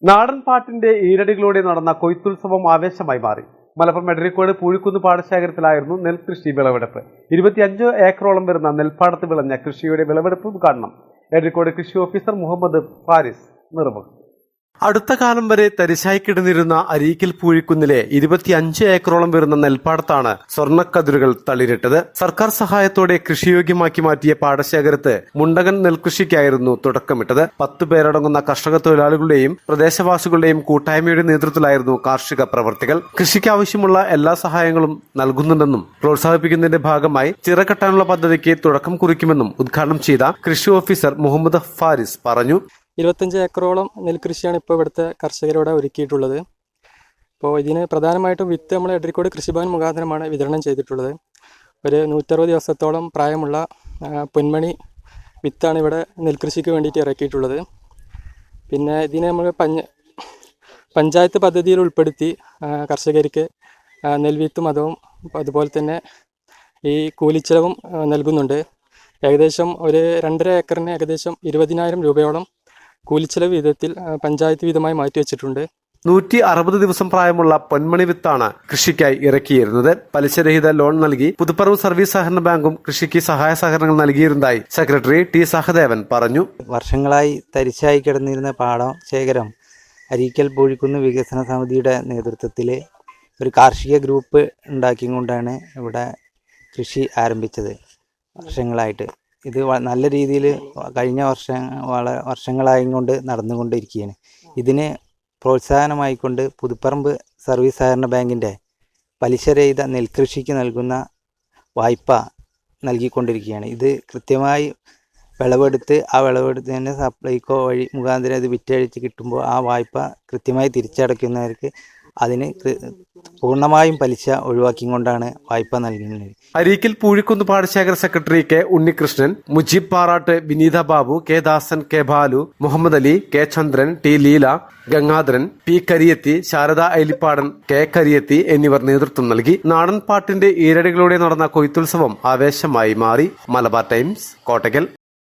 നാടൻ പാട്ടിന്റെ ഈരടികളോടെ നടന്ന കൊയ്ത്തുത്സവം ആവേശമായി മാറി. മലപ്പുറം എടരിക്കോട് പൂഴിക്കുന്ന് പാടശേഖരത്തിലായിരുന്നു നെൽകൃഷി വിളവെടുപ്പ്. 25 ഏക്കറോളം വരുന്ന നെൽപ്പാടത്ത് വിളഞ്ഞ കൃഷിയുടെ വിളവെടുപ്പ് ഉദ്ഘാടനം എടരിക്കോട് കൃഷി ഓഫീസർ മുഹമ്മദ് ഫാരിസ് നിർവഹിച്ചു. അടുത്ത കാലം വരെ തരിശായി കിടന്നിരുന്ന അരീക്കൽ പൂഴിക്കുന്നിലെ 25 ഏക്കറോളം വരുന്ന നെൽപ്പാടത്താണ് സ്വർണ്ണക്കതിരുകൾ തളിരിട്ടത്. സർക്കാർ സഹായത്തോടെ കൃഷിയോഗ്യമാക്കി മാറ്റിയ പാടശേഖരത്ത് മുണ്ടകൻ നെൽകൃഷിക്കായിരുന്നു തുടക്കമിട്ടത്. 10 പേരടങ്ങുന്ന കർഷക തൊഴിലാളികളുടെയും പ്രദേശവാസികളുടെയും കൂട്ടായ്മയുടെ നേതൃത്വത്തിലായിരുന്നു കാർഷിക പ്രവർത്തികൾ. കൃഷിക്കാവശ്യമുള്ള എല്ലാ സഹായങ്ങളും നൽകുന്നുണ്ടെന്നും പ്രോത്സാഹിപ്പിക്കുന്നതിന്റെ ഭാഗമായി ചിറകെട്ടാനുള്ള പദ്ധതിക്ക് തുടക്കം കുറിക്കുമെന്നും ഉദ്ഘാടനം ചെയ്ത കൃഷി ഓഫീസർ മുഹമ്മദ് ഫാരിസ് പറഞ്ഞു. 25 ഏക്കറോളം നെൽകൃഷിയാണ് ഇപ്പോൾ ഇവിടുത്തെ കർഷകരോട് ഒരുക്കിയിട്ടുള്ളത്. അപ്പോൾ ഇതിന് പ്രധാനമായിട്ടും വിത്ത് നമ്മൾ എടരിക്കോട് കൃഷിഭവൻ മുഖാന്തരമാണ് വിതരണം ചെയ്തിട്ടുള്ളത്. ഒരു 160 ദിവസത്തോളം പ്രായമുള്ള പൊന്മണി വിത്താണ് ഇവിടെ നെൽകൃഷിക്ക് വേണ്ടിയിട്ട് ഇറക്കിയിട്ടുള്ളത്. പിന്നെ ഇതിനെ നമ്മൾ പഞ്ചായത്ത് പദ്ധതിയിൽ ഉൾപ്പെടുത്തി കർഷകർക്ക് നെൽവിത്തും അതും അതുപോലെ തന്നെ ഈ കൂലിച്ചെലവും നൽകുന്നുണ്ട്. ഏകദേശം ഒരു 2.5 ഏക്കറിന് ഏകദേശം 20,000 രൂപയോളം കൂലിച്ചെലവ് വിധത്തിൽ പഞ്ചായത്ത് വീതമായി മാറ്റിവെച്ചിട്ടുണ്ട്. 160 ദിവസം പ്രായമുള്ള പൊന്മണി വിത്താണ് കൃഷിക്കായി ഇറക്കിയിരുന്നത്. പലിശരഹിത ലോൺ നൽകി പുതുപ്പറവ് സർവീസ് സഹകരണ ബാങ്കും കൃഷിക്ക് സഹായ സഹകരണങ്ങൾ നൽകിയിരുന്നതായി സെക്രട്ടറി ടി സഹദേവൻ പറഞ്ഞു. വർഷങ്ങളായി തരിശായി കിടന്നിരുന്ന പാടശേഖരം അരീക്കൽ പൂഴിക്കുന്ന് വികസന സമിതിയുടെ നേതൃത്വത്തിൽ ഒരു കാർഷിക ഗ്രൂപ്പ് ഉണ്ടാക്കിക്കൊണ്ടാണ് ഇവിടെ കൃഷി ആരംഭിച്ചത്. വർഷങ്ങളായിട്ട് ഇത് നല്ല രീതിയിൽ കഴിഞ്ഞ വർഷങ്ങളായി കൊണ്ട് നടന്നുകൊണ്ടിരിക്കുകയാണ്. ഇതിന് പ്രോത്സാഹനമായിക്കൊണ്ട് പുതുപ്പറമ്പ് സർവീസ് സഹകരണ ബാങ്കിൻ്റെ പലിശരഹിത നെൽകൃഷിക്ക് നൽകുന്ന വായ്പ നൽകിക്കൊണ്ടിരിക്കുകയാണ്. ഇത് കൃത്യമായി വിളവെടുത്ത് ആ വിളവെടുത്തതിന് സപ്ലൈകോ വഴി മുഖാന്തരം ഇത് വിറ്റഴിച്ച് കിട്ടുമ്പോൾ ആ വായ്പ കൃത്യമായി തിരിച്ചടയ്ക്കുന്നവർക്ക് അതിന് പൂർണ്ണമായും പലിശ ഒഴിവാക്കിക്കൊണ്ടാണ് വായ്പ നൽകുന്നത്. അരീക്കൽ പൂഴിക്കുന്ന് പാടശേഖര secretary K Unnikrishnan, Mujeeb Parat, Vineetha Babu, K Dasan, K Balu, Muhammad Ali, K Chandran, T Leela, Gangadharan, P Kariyathi, Sharada Ailippadan, K Kariyathi എന്നിവർ നേതൃത്വം നൽകി. നാടൻ പാട്ടിന്റെ ഈരടികളോടെ നടന്ന കൊയ്ത്തുത്സവം ആവേശമായി മാറി. മലബാർ ടൈംസ്, കോട്ടയ്ക്കൽ.